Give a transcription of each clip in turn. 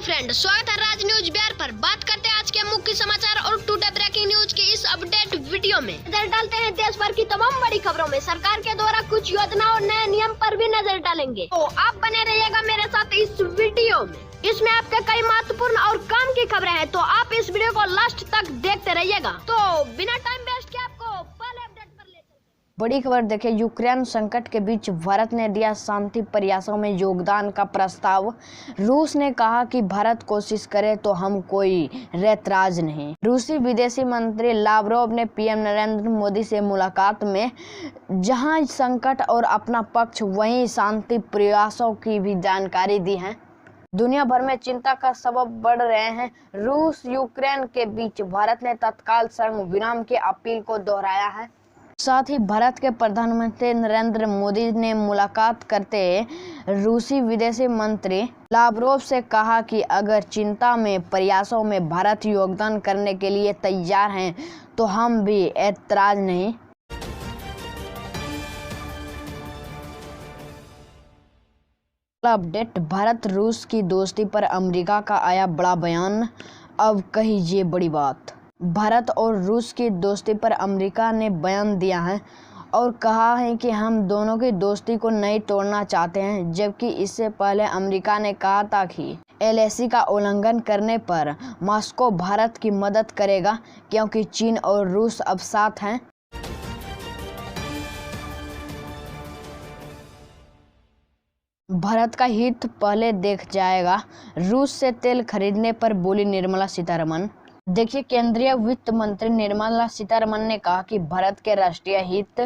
Friend, स्वागत है राज news Bihar पर। बात करते हैं आज के मुख्य समाचार और टुडे ब्रेकिंग न्यूज की इस अपडेट वीडियो में। नजर डालते हैं देश भर की तमाम बड़ी खबरों में। सरकार के द्वारा कुछ योजना और नए नियम पर भी नजर डालेंगे, तो आप बने रहिएगा मेरे साथ इस वीडियो में। इसमें आपके कई महत्वपूर्ण और काम की खबरें हैं, तो आप इस वीडियो को लास्ट तक देखते रहिएगा। तो बिना टाइम वेस्ट किए आपको पहले अपडेट पर ले चलते हैं। बड़ी खबर देखें, यूक्रेन संकट के बीच भारत ने दिया शांति प्रयासों में योगदान का प्रस्ताव। रूस ने कहा कि भारत कोशिश करे तो हम कोई ऐतराज नहीं। रूसी विदेशी मंत्री लावरोव ने पीएम नरेंद्र मोदी से मुलाकात में जहां संकट और अपना पक्ष वहीं शांति प्रयासों की भी जानकारी दी है। दुनिया भर में चिंता का सबब बढ़ रहे हैं। रूस यूक्रेन के बीच भारत ने तत्काल संघ विराम की अपील को दोहराया है। साथ ही भारत के प्रधानमंत्री नरेंद्र मोदी ने मुलाकात करते रूसी विदेशी मंत्री लावरोव से कहा कि अगर चिंता में प्रयासों में भारत योगदान करने के लिए तैयार हैं तो हम भी ऐतराज नहीं। अपडेट, भारत रूस की दोस्ती पर अमेरिका का आया बड़ा बयान। अब कहिए बड़ी बात। भारत और रूस की दोस्ती पर अमेरिका ने बयान दिया है और कहा है कि हम दोनों की दोस्ती को नहीं तोड़ना चाहते हैं। जबकि इससे पहले अमेरिका ने कहा था कि एलएसी का उल्लंघन करने पर मॉस्को भारत की मदद करेगा, क्योंकि चीन और रूस अब साथ हैं। भारत का हित पहले देख जाएगा, रूस से तेल खरीदने पर बोली निर्मला सीतारमण। देखिए, केंद्रीय वित्त मंत्री निर्मला सीतारमण ने कहा कि भारत के राष्ट्रीय हित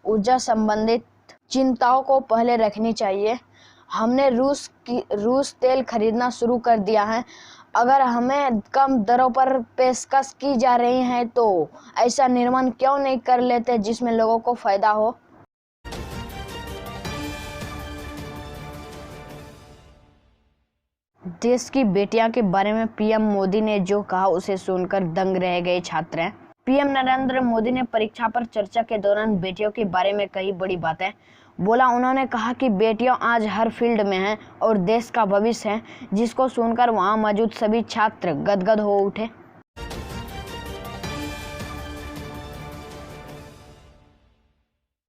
ऊर्जा संबंधित चिंताओं को पहले रखनी चाहिए। हमने रूस तेल खरीदना शुरू कर दिया है। अगर हमें कम दरों पर पेशकश की जा रही है तो ऐसा निर्माण क्यों नहीं कर लेते जिसमें लोगों को फायदा हो। देश की बेटियां के बारे में पीएम मोदी ने जो कहा उसे सुनकर दंग रह गए छात्र। पीएम नरेंद्र मोदी ने परीक्षा पर चर्चा के दौरान बेटियों के बारे में कई बड़ी बातें बोला। उन्होंने कहा कि बेटियां आज हर फील्ड में हैं और देश का भविष्य हैं, जिसको सुनकर वहां मौजूद सभी छात्र गदगद हो उठे।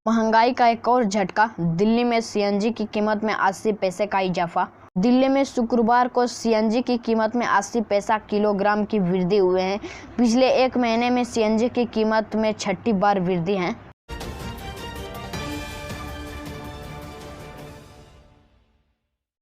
महंगाई का एक और झटका, दिल्ली में सीएनजी की कीमत में 80 पैसे का इजाफा। दिल्ली में शुक्रवार को सीएनजी की कीमत में 80 पैसा किलोग्राम की वृद्धि हुए हैं। पिछले एक महीने में सीएनजी की कीमत में छठी बार वृद्धि है।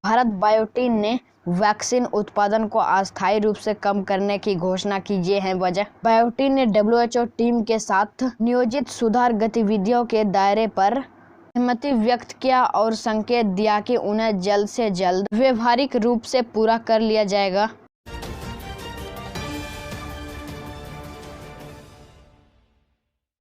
भारत बायोटेक ने वैक्सीन उत्पादन को अस्थायी रूप से कम करने की घोषणा की। ये है वजह। बायोटेक ने डब्ल्यूएचओ टीम के साथ नियोजित सुधार गतिविधियों के दायरे पर सहमति व्यक्त किया और संकेत दिया कि उन्हें जल्द से जल्द व्यवहारिक रूप से पूरा कर लिया जाएगा।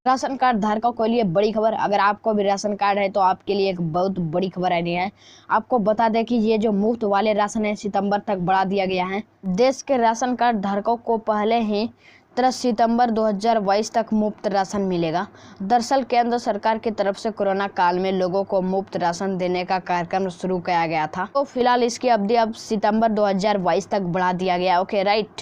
राशन कार्ड धारकों के लिए बड़ी खबर। अगर आपको भी राशन कार्ड है तो आपके लिए एक बहुत बड़ी खबर आई है। आपको बता दें कि ये जो मुफ्त वाले राशन है सितंबर तक बढ़ा दिया गया है। देश के राशन कार्ड धारकों को पहले ही 13 सितंबर 2022 तक मुफ्त राशन मिलेगा। दरअसल केंद्र सरकार की तरफ से कोरोना काल में लोगों को मुफ्त राशन देने का कार्यक्रम शुरू किया गया था, तो फिलहाल इसकी अवधि अब सितंबर 2022 तक बढ़ा दिया गया। Okay right.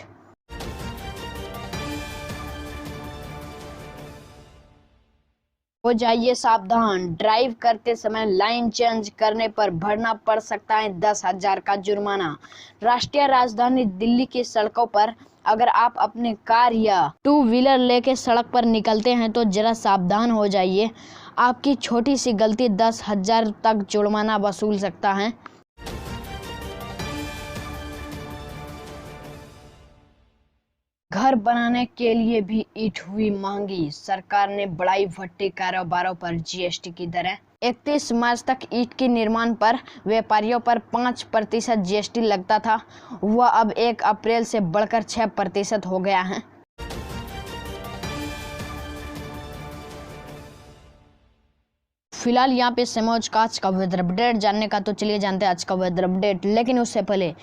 हो जाइए सावधान, ड्राइव करते समय लाइन चेंज करने पर भरना पड़ सकता है 10,000 का जुर्माना। राष्ट्रीय राजधानी दिल्ली की सड़कों पर अगर आप अपने कार या टू व्हीलर लेके सड़क पर निकलते हैं तो जरा सावधान हो जाइए। आपकी छोटी सी गलती 10,000 तक जुर्माना वसूल सकता है। घर बनाने के लिए भी ईंट हुई महंगी। सरकार ने बढ़ाई भट्टी कारोबारों पर जीएसटी की दरें। 31 मार्च तक ईंट के निर्माण पर व्यापारियों पर 5% जीएसटी लगता था, वह अब 1 अप्रैल से बढ़कर 6% हो गया है। फिलहाल यहाँ पे समोच का आज का वेदर अपडेट जानने का, तो चलिए जानते हैं आज का वेदर अपडेट। लेकिन उससे पहले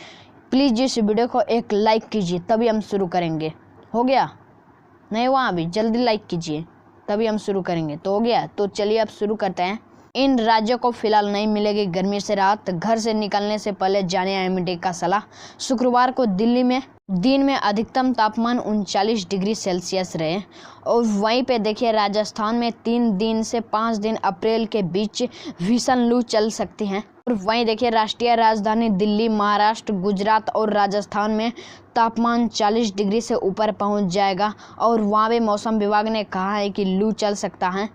प्लीज इस वीडियो को एक लाइक कीजिए, तभी हम शुरू करेंगे। हो गया? नहीं हुआ अभी? जल्दी लाइक कीजिए तभी हम शुरू करेंगे। तो हो गया? तो चलिए अब शुरू करते हैं। इन राज्यों को फिलहाल नहीं मिलेगी गर्मी से राहत। घर से निकलने से पहले जाने एमडी का सलाह। शुक्रवार को दिल्ली में दिन में अधिकतम तापमान 39 डिग्री सेल्सियस रहे। और वहीं पे देखिए राजस्थान में 3 दिन से 5 दिन अप्रैल के बीच भीषण लू चल सकती हैं। और वहीं देखिए राष्ट्रीय राजधानी दिल्ली, महाराष्ट्र, गुजरात और राजस्थान में तापमान 40 डिग्री से ऊपर पहुंच जाएगा। और वहाँ भी मौसम विभाग ने कहा है कि लू चल सकता है।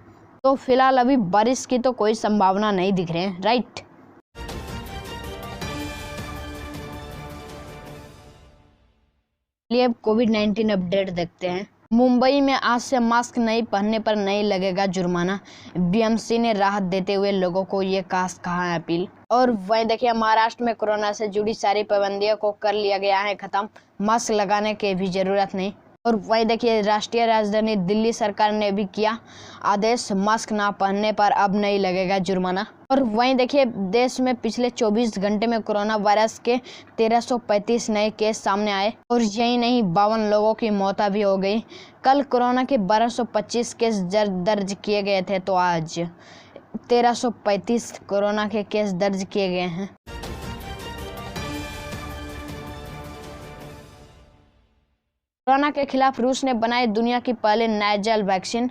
तो फिलहाल अभी बारिश की तो कोई संभावना नहीं दिख रही है, राइट। चलिए अब कोविड-19 अपडेट देखते हैं। मुंबई में आज से मास्क नहीं पहनने पर नहीं लगेगा जुर्माना। बीएमसी ने राहत देते हुए लोगों को ये कहा है अपील। और वहीं देखिए महाराष्ट्र में कोरोना से जुड़ी सारी पाबंदियों को कर लिया गया है खत्म। मास्क लगाने की भी जरूरत नहीं। और वहीं देखिए राष्ट्रीय राजधानी दिल्ली सरकार ने भी किया आदेश, मास्क ना पहनने पर अब नहीं लगेगा जुर्माना। और वहीं देखिए देश में पिछले 24 घंटे में कोरोना वायरस के 1335 नए केस सामने आए। और यही नहीं 52 लोगों की मौत भी हो गई। कल कोरोना के 1225 केस दर्ज किए गए थे, तो आज 1335 कोरोना के केस दर्ज किए गए हैं। कोरोना के खिलाफ रूस ने बनाई दुनिया की पहले नेजल वैक्सीन।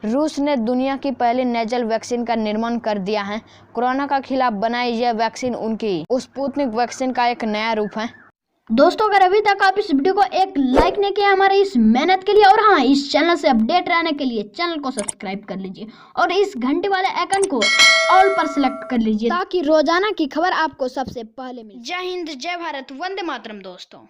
रूस ने दुनिया की पहली नेजल वैक्सीन का निर्माण कर दिया है। कोरोना का खिलाफ बनाई यह वैक्सीन उनकी स्पुतनिक वैक्सीन का एक नया रूप है। दोस्तों अगर अभी तक आप इस वीडियो को एक लाइक नहीं किया हमारे इस मेहनत के लिए, और हाँ इस चैनल से अपडेट रहने के लिए चैनल को सब्सक्राइब कर लीजिए और इस घंटे वाले आइकन को ऑल पर सिलेक्ट कर लीजिए ताकि रोजाना की खबर आपको सबसे पहले मिले। जय हिंद, जय भारत, वंदे मातरम दोस्तों।